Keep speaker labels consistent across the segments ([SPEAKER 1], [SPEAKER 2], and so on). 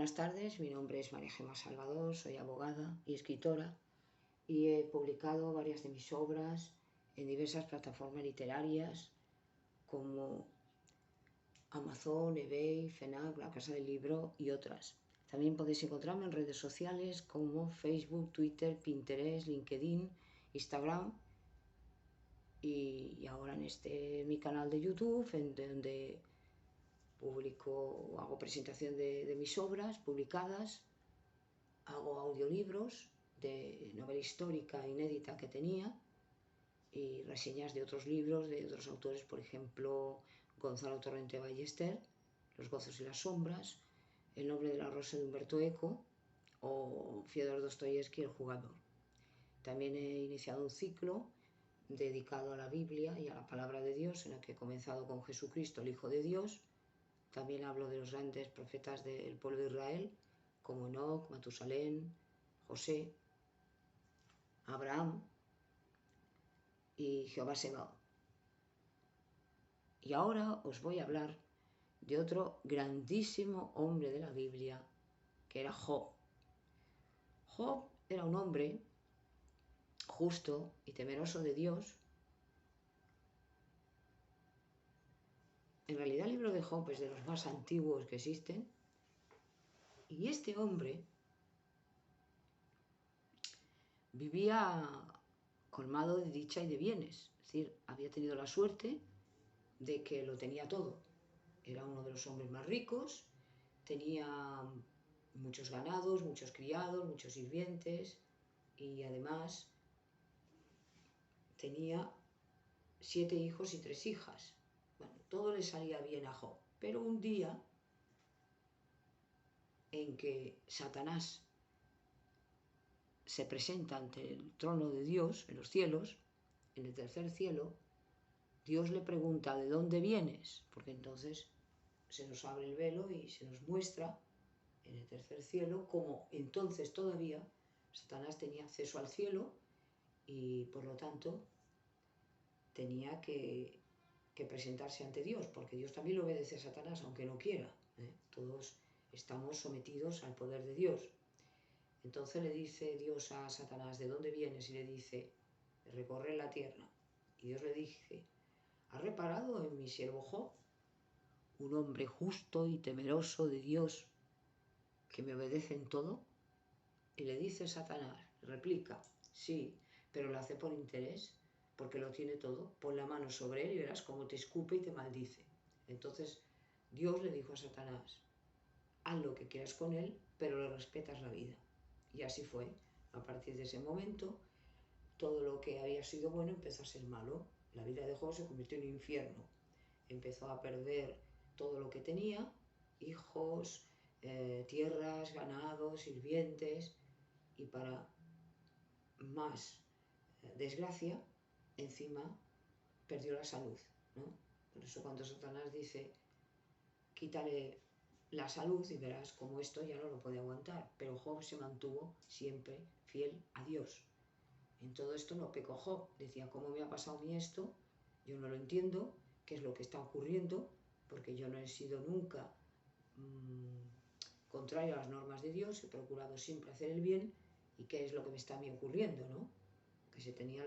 [SPEAKER 1] Buenas tardes, mi nombre es María Gemma Salvador, soy abogada y escritora y he publicado varias de mis obras en diversas plataformas literarias como Amazon, eBay, FNAC, La Casa del Libro y otras. También podéis encontrarme en redes sociales como Facebook, Twitter, Pinterest, LinkedIn, Instagram y ahora en mi canal de YouTube, en donde publico, hago presentación de mis obras publicadas, hago audiolibros de novela histórica inédita que tenía y reseñas de otros libros de otros autores, por ejemplo, Gonzalo Torrente Ballester, Los gozos y las sombras, El nombre de la rosa de Humberto Eco o Fyodor Dostoyevsky, El jugador. También he iniciado un ciclo dedicado a la Biblia y a la palabra de Dios, en el que he comenzado con Jesucristo, el Hijo de Dios. También hablo de los grandes profetas del pueblo de Israel, como Enoc, Matusalén, José, Abraham y Jehová Sebaot. Y ahora os voy a hablar de otro grandísimo hombre de la Biblia, que era Job. Job era un hombre justo y temeroso de Dios. En realidad el libro de Job es de los más antiguos que existen. Y este hombre vivía colmado de dicha y de bienes. Es decir, había tenido la suerte de que lo tenía todo. Era uno de los hombres más ricos, tenía muchos ganados, muchos criados, muchos sirvientes y además tenía 7 hijos y 3 hijas. Bueno, todo le salía bien a Job. Pero un día en que Satanás se presenta ante el trono de Dios en los cielos, en el tercer cielo, Dios le pregunta ¿de dónde vienes? Porque entonces se nos abre el velo y se nos muestra en el tercer cielo como entonces todavía Satanás tenía acceso al cielo y por lo tanto tenía que presentarse ante Dios, porque Dios también le obedece a Satanás aunque no quiera, ¿eh? Todos estamos sometidos al poder de Dios. Entonces le dice Dios a Satanás, ¿de dónde vienes? Y le dice, de recorrer la tierra. Y Dios le dice, ¿has reparado en mi siervo Job? Un hombre justo y temeroso de Dios, que me obedece en todo. Y le dice Satanás, replica, sí, pero lo hace por interés, porque lo tiene todo. Pon la mano sobre él y verás cómo te escupe y te maldice. Entonces Dios le dijo a Satanás, haz lo que quieras con él, pero le respetas la vida. Y así fue. A partir de ese momento, todo lo que había sido bueno empezó a ser malo. La vida de Job se convirtió en un infierno. Empezó a perder todo lo que tenía, hijos, tierras, ganados, sirvientes, y para más desgracia, encima perdió la salud, ¿no? Por eso cuando Satanás dice, quítale la salud y verás cómo esto ya no lo puede aguantar. Pero Job se mantuvo siempre fiel a Dios. En todo esto no pecó Job. Decía, ¿cómo me ha pasado a mí esto? Yo no lo entiendo, qué es lo que está ocurriendo, porque yo no he sido nunca contrario a las normas de Dios, he procurado siempre hacer el bien, y qué es lo que me está a mí ocurriendo, ¿no? Que se tenía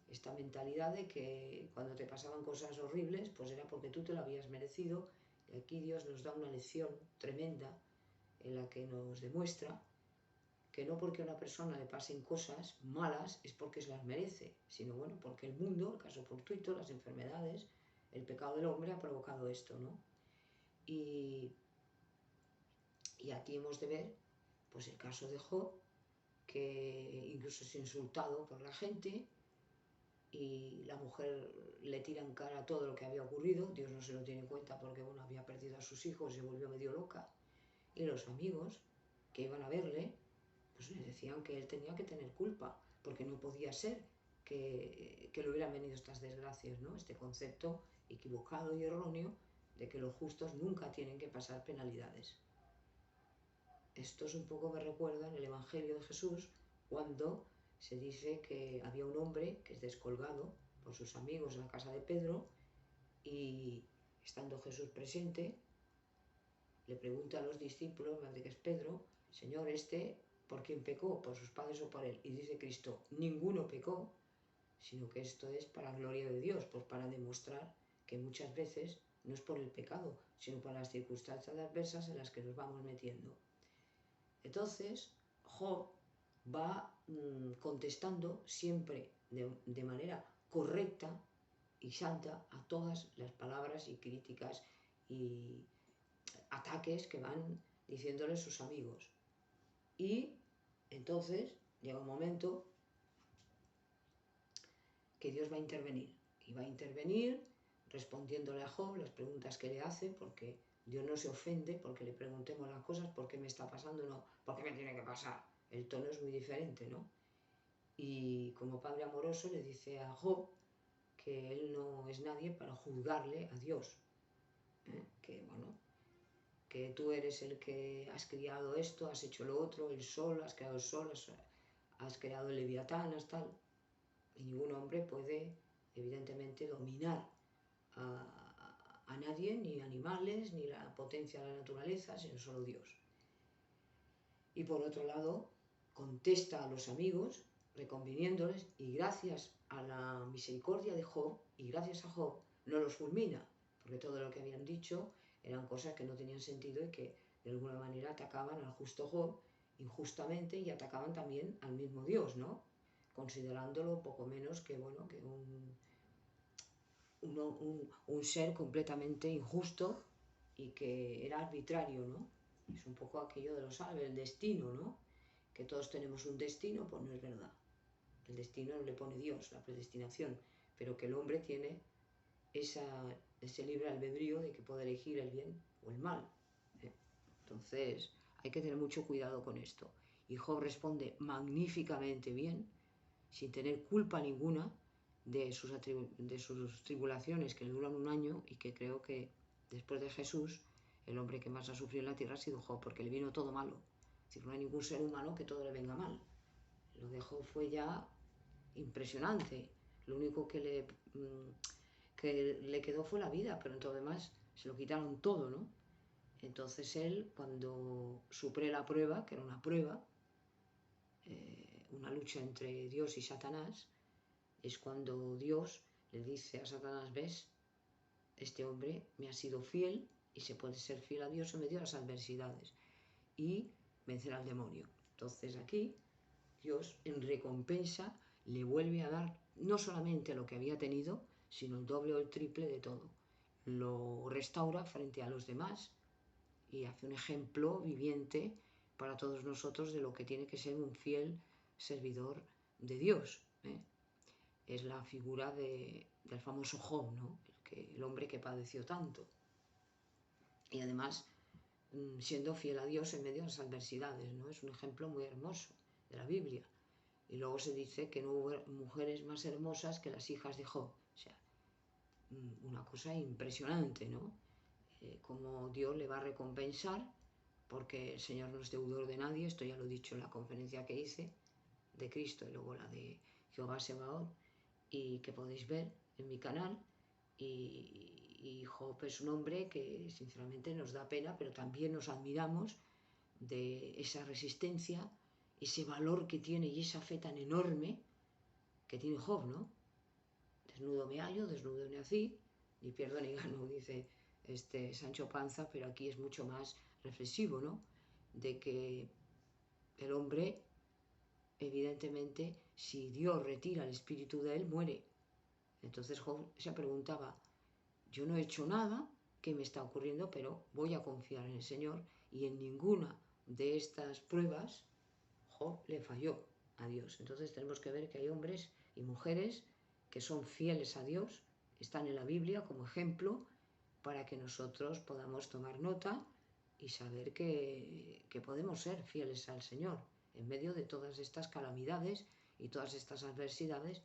[SPEAKER 1] esta mentalidad de que cuando te pasaban cosas horribles, pues era porque tú te lo habías merecido. Y aquí Dios nos da una lección tremenda en la que nos demuestra que no porque a una persona le pasen cosas malas es porque se las merece, sino bueno, porque el mundo, el caso fortuito, las enfermedades, el pecado del hombre ha provocado esto, ¿no? Y aquí hemos de ver pues el caso de Job, que incluso es insultado por la gente y la mujer le tira en cara todo lo que había ocurrido. Dios no se lo tiene en cuenta porque bueno, había perdido a sus hijos, se volvió medio loca, y los amigos que iban a verle pues le decían que él tenía que tener culpa, porque no podía ser que le hubieran venido estas desgracias, ¿no? Este concepto equivocado y erróneo de que los justos nunca tienen que pasar penalidades. Esto es un poco, me recuerda en el Evangelio de Jesús, cuando se dice que había un hombre que es descolgado por sus amigos en la casa de Pedro, y estando Jesús presente, le pregunta a los discípulos, me parece que es Pedro, Señor, ¿por quién pecó? ¿Por sus padres o por él? Y dice Cristo, ninguno pecó, sino que esto es para la gloria de Dios, pues para demostrar que muchas veces no es por el pecado, sino por las circunstancias adversas en las que nos vamos metiendo. Entonces, Job va contestando siempre de manera correcta y santa a todas las palabras y críticas y ataques que van diciéndole sus amigos. Y entonces llega un momento que Dios va a intervenir. Y va a intervenir respondiéndole a Job las preguntas que le hace, porque Dios no se ofende porque le preguntemos las cosas, ¿por qué me está pasando? No, ¿por qué me tiene que pasar? El tono es muy diferente, ¿no? Y como padre amoroso le dice a Job que él no es nadie para juzgarle a Dios. Que bueno, que tú eres el que has criado esto, has hecho lo otro, el sol, has creado el sol, has creado el leviatán, tal. Y ningún hombre puede, evidentemente, dominar a nadie, ni animales, ni la potencia de la naturaleza, sino solo Dios. Y por otro lado, contesta a los amigos, reconviniéndoles, y gracias a la misericordia de Job, y gracias a Job, no los fulmina, porque todo lo que habían dicho eran cosas que no tenían sentido y que de alguna manera atacaban al justo Job injustamente y atacaban también al mismo Dios, ¿no? Considerándolo poco menos que, bueno, que un ser completamente injusto y que era arbitrario, ¿no? Es un poco aquello de los árabes, el destino, ¿no? Que todos tenemos un destino, pues no es verdad. El destino no le pone Dios, la predestinación, pero que el hombre tiene ese libre albedrío de que puede elegir el bien o el mal. Entonces hay que tener mucho cuidado con esto. Y Job responde magníficamente bien, sin tener culpa ninguna de sus tribulaciones que le duran un año, y que creo que después de Jesús el hombre que más ha sufrido en la tierra ha sido Job, porque le vino todo malo. Es decir, no hay ningún ser humano que todo le venga mal. Lo de Job fue ya impresionante. Lo único que le quedó fue la vida, pero en todo demás se lo quitaron todo, ¿no? Entonces él, cuando supere la prueba, que era una prueba, una lucha entre Dios y Satanás, es cuando Dios le dice a Satanás, ¿ves? Este hombre me ha sido fiel y se puede ser fiel a Dios en medio de las adversidades y vencer al demonio. Entonces aquí Dios en recompensa le vuelve a dar no solamente lo que había tenido, sino el doble o el triple de todo. Lo restaura frente a los demás y hace un ejemplo viviente para todos nosotros de lo que tiene que ser un fiel servidor de Dios. Es la figura del famoso Job, ¿no? El hombre que padeció tanto. Y además siendo fiel a Dios en medio de las adversidades, ¿no? Es un ejemplo muy hermoso de la Biblia. Y luego se dice que no hubo mujeres más hermosas que las hijas de Job. O sea, una cosa impresionante, ¿no? Como Dios le va a recompensar, porque el Señor no es deudor de nadie. Esto ya lo he dicho en la conferencia que hice de Cristo y luego la de Jehová Sebaot, y que podéis ver en mi canal. Y Job es un hombre que sinceramente nos da pena, pero también nos admiramos de esa resistencia, ese valor que tiene y esa fe tan enorme que tiene Job, ¿no? Desnudo me hallo, desnudo me nací, ni pierdo ni gano, dice Sancho Panza, pero aquí es mucho más reflexivo, ¿no? De que el hombre, evidentemente, si Dios retira el espíritu de él, muere. Entonces Job se preguntaba, yo no he hecho nada, ¿qué me está ocurriendo? Pero voy a confiar en el Señor, y en ninguna de estas pruebas Job le falló a Dios. Entonces tenemos que ver que hay hombres y mujeres que son fieles a Dios, están en la Biblia como ejemplo para que nosotros podamos tomar nota y saber que podemos ser fieles al Señor en medio de todas estas calamidades y todas estas adversidades,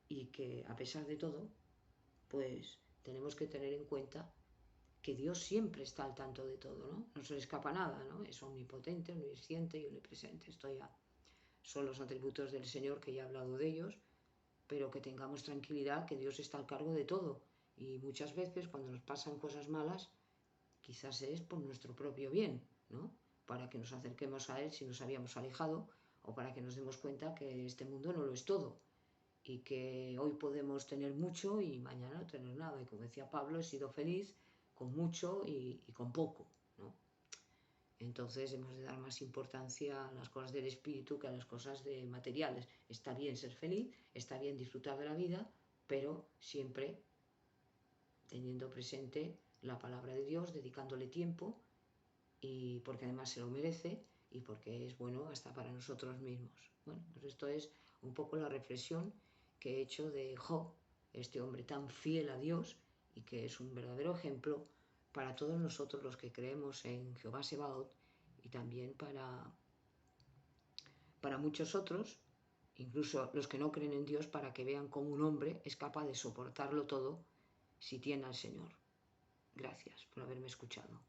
[SPEAKER 1] y que a pesar de todo, pues tenemos que tener en cuenta que Dios siempre está al tanto de todo, ¿no? No se le escapa nada, ¿no? Es omnipotente, omnisciente y omnipresente. Esto ya son los atributos del Señor, que ya he hablado de ellos, pero que tengamos tranquilidad, que Dios está al cargo de todo. Y muchas veces cuando nos pasan cosas malas, quizás es por nuestro propio bien, ¿no? Para que nos acerquemos a Él si nos habíamos alejado, o para que nos demos cuenta que este mundo no lo es todo, y que hoy podemos tener mucho y mañana no tener nada. Y como decía Pablo, he sido feliz con mucho y con poco, ¿no? Entonces hemos de dar más importancia a las cosas del espíritu que a las cosas materiales. Está bien ser feliz, está bien disfrutar de la vida, pero siempre teniendo presente la palabra de Dios, dedicándole tiempo, y porque además se lo merece y porque es bueno hasta para nosotros mismos. Bueno, pues esto es un poco la reflexión que he hecho de Job, este hombre tan fiel a Dios y que es un verdadero ejemplo para todos nosotros los que creemos en Jehová Sebaot, y también para muchos otros, incluso los que no creen en Dios, para que vean cómo un hombre es capaz de soportarlo todo si tiene al Señor. Gracias por haberme escuchado.